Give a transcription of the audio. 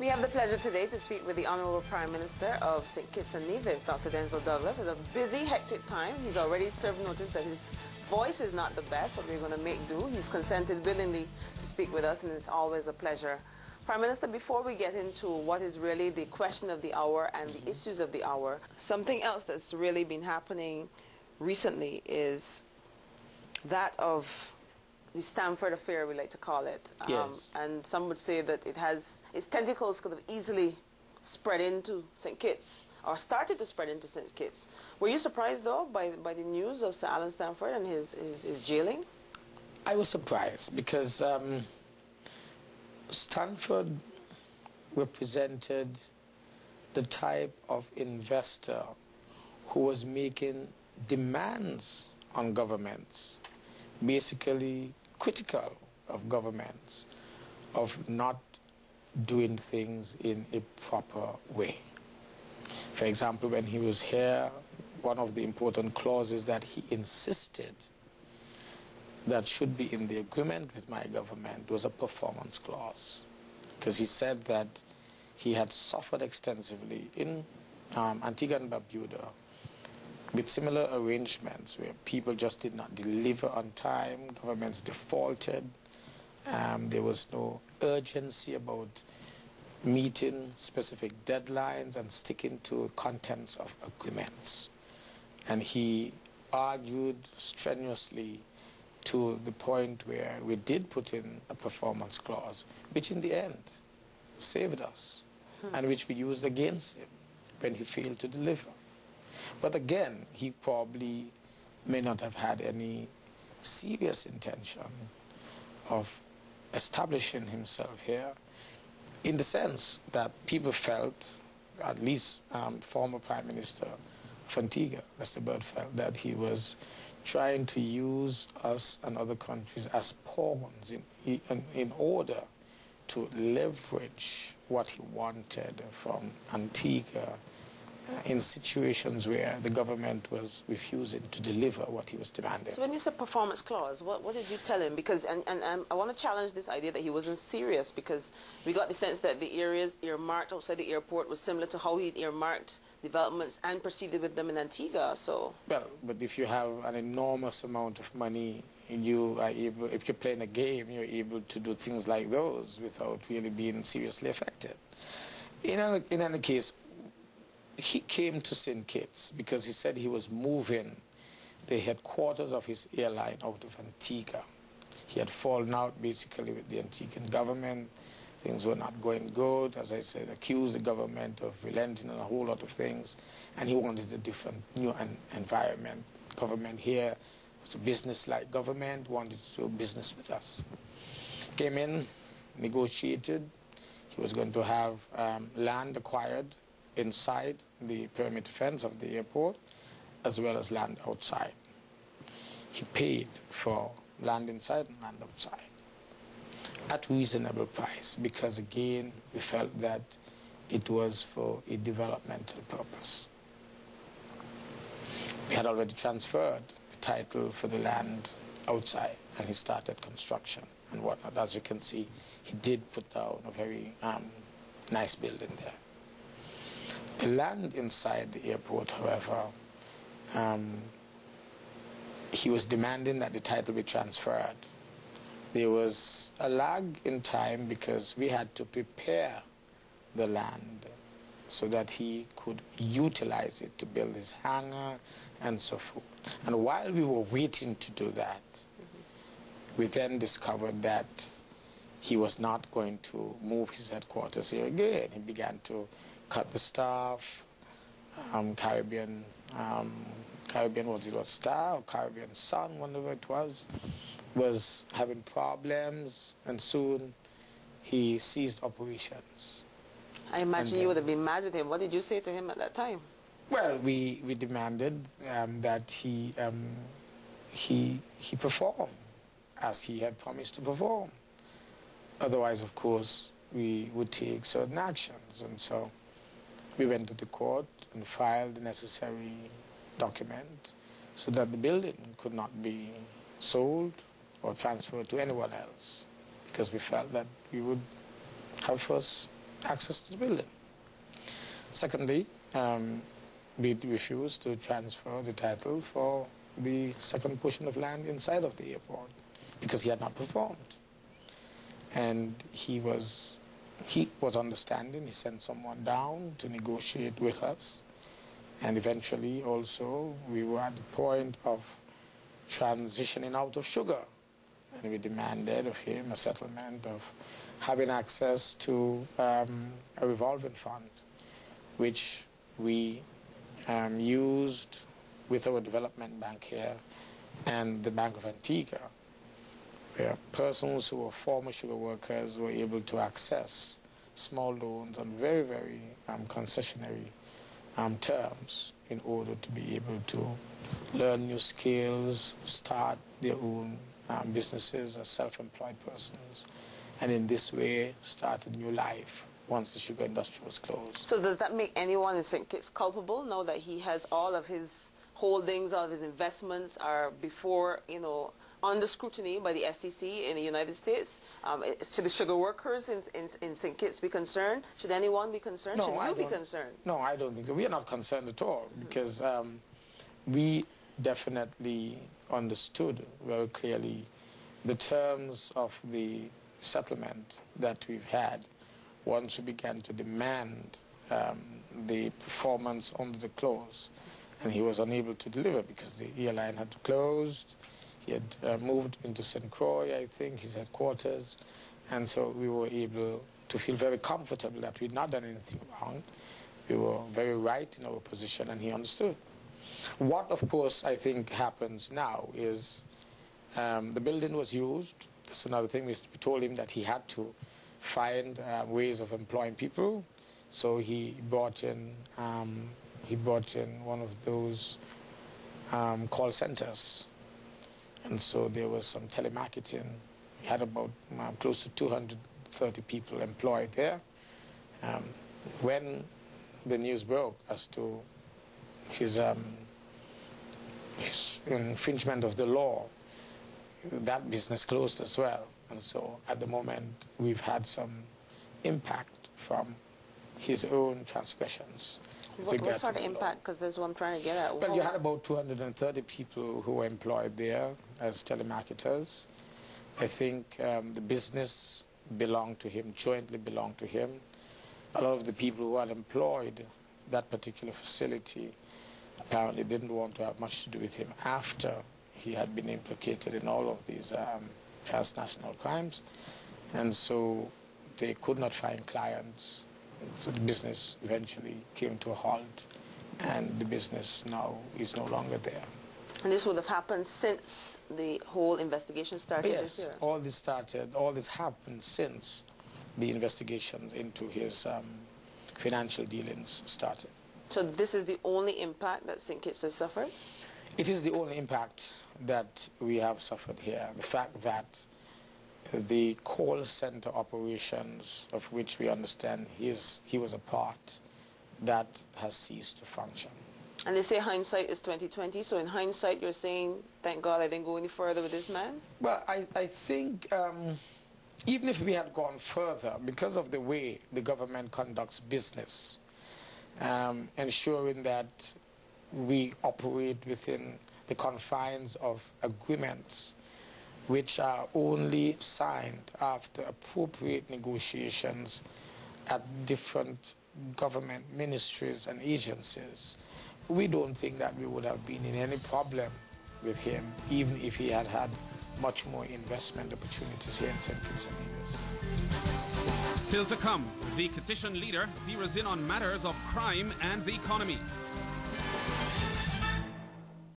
have the pleasure today to speak with the Honorable Prime Minister of St. Kitts and Nevis, Dr. Denzil Douglas. At a busy, hectic time, he's already served notice that his voice is not the best, but we're going to make do. He's consented willingly to speak with us, and it's always a pleasure. Prime Minister, before we get into what is really the question of the hour and the issues of the hour, something else that's really been happening recently is that of the Stanford affair, we like to call it. Yes. And some would say that its tentacles could have easily spread into St. Kitts, or started to spread into St. Kitts. Were you surprised, though, by the news of Sir Alan Stanford and his jailing? I was surprised because Stanford represented the type of investor who was making demands on governments, basically critical of governments, of not doing things in a proper way. For example, when he was here, one of the important clauses that he insisted that should be in the agreement with my government was a performance clause, because he said that he had suffered extensively in Antigua and Barbuda with similar arrangements where people just did not deliver on time, governments defaulted, there was no urgency about meeting specific deadlines and sticking to contents of agreements. And he argued strenuously to the point where we did put in a performance clause, which in the end saved us, and which we used against him when he failed to deliver. But again, he probably may not have had any serious intention of establishing himself here, in the sense that people felt, at least former Prime Minister of Antigua, Mr. Bird, felt that he was trying to use us and other countries as pawns in order to leverage what he wanted from Antigua in situations where the government was refusing to deliver what he was demanding. So when you said performance clause, what did you tell him? Because, and I want to challenge this idea that he wasn't serious, because we got the sense that the areas earmarked outside the airport was similar to how he earmarked developments and proceeded with them in Antigua, so... Well, but if you have an enormous amount of money, you are able, if you're playing a game, you're able to do things like those without really being seriously affected. In any case, he came to St. Kitts because he said he was moving the headquarters of his airline out of Antigua. He had fallen out basically with the Antiguan government. Things were not going good. As I said, accused the government of relenting on a whole lot of things, and he wanted a different, new environment. Government here was a business-like government, wanted to do business with us. Came in, negotiated. He was going to have land acquired inside the perimeter fence of the airport, as well as land outside. He paid for land inside and land outside at reasonable price, because again, we felt that it was for a developmental purpose. We had already transferred the title for the land outside, and he started construction and whatnot. As you can see, he did put down a very nice building there. The land inside the airport, however, he was demanding that the title be transferred. There was a lag in time because we had to prepare the land so that he could utilize it to build his hangar and so forth. And while we were waiting to do that, we then discovered that he was not going to move his headquarters here again. He began to cut the staff, Caribbean, was it Star or Caribbean Sun, whatever it was having problems, and soon he ceased operations. I imagine you would have been mad with him. What did you say to him at that time? Well, we demanded that he perform as he had promised to perform. Otherwise, of course, we would take certain actions. And so we went to the court and filed the necessary document so that the building could not be sold or transferred to anyone else, because we felt that we would have first access to the building. Secondly, we refused to transfer the title for the second portion of land inside of the airport because he had not performed. And he was understanding. He sent someone down to negotiate with us. And eventually also we were at the point of transitioning out of sugar. And we demanded of him a settlement of having access to a revolving fund, which we used with our development bank here and the Bank of Antigua, where persons who were former sugar workers were able to access small loans on very, very concessionary terms in order to be able to learn new skills, start their own businesses as self-employed persons, and in this way start a new life once the sugar industry was closed. So does that make anyone in St. Kitts culpable now that he has all of his holdings, all of his investments are before, under scrutiny by the SEC in the United States? Should the sugar workers in St. Kitts be concerned? Should anyone be concerned? Should you be concerned? No, I don't think so. We are not concerned at all because we definitely understood very clearly the terms of the settlement that we've had once we began to demand the performance under the clause. And he was unable to deliver because the airline had closed. He had moved into St. Croix, I think, his headquarters. And so we were able to feel very comfortable that we'd not done anything wrong. We were very right in our position, and he understood. What, of course, I think happens now is the building was used. That's another thing. We told him that he had to find ways of employing people. So he brought in one of those call centers. And so there was some telemarketing. We had about close to 230 people employed there. When the news broke as to his infringement of the law, that business closed as well. And so at the moment, we've had some impact from his own transgressions. What sort of impact? Because that's what I'm trying to get at. Well, you had about 230 people who were employed there as telemarketers. I think the business belonged to him, jointly belonged to him. A lot of the people who had employed that particular facility apparently didn't want to have much to do with him after he had been implicated in all of these transnational crimes. And so they could not find clients. So the business eventually came to a halt, and the business now is no longer there. And this would have happened since the whole investigation started this year? Yes, all this happened since the investigations into his financial dealings started. So this is the only impact that St. Kitts has suffered? It is the only impact that we have suffered here. The fact that the call center operations, of which we understand he was a part, that has ceased to function. And they say hindsight is 20/20, so in hindsight you're saying, thank God I didn't go any further with this man? Well, I think even if we had gone further, because of the way the government conducts business, ensuring that we operate within the confines of agreements which are only signed after appropriate negotiations at different government ministries and agencies, we don't think that we would have been in any problem with him, even if he had had much more investment opportunities here in St. Kitts and Nevis. Still to come, the petition leader zeroes in on matters of crime and the economy.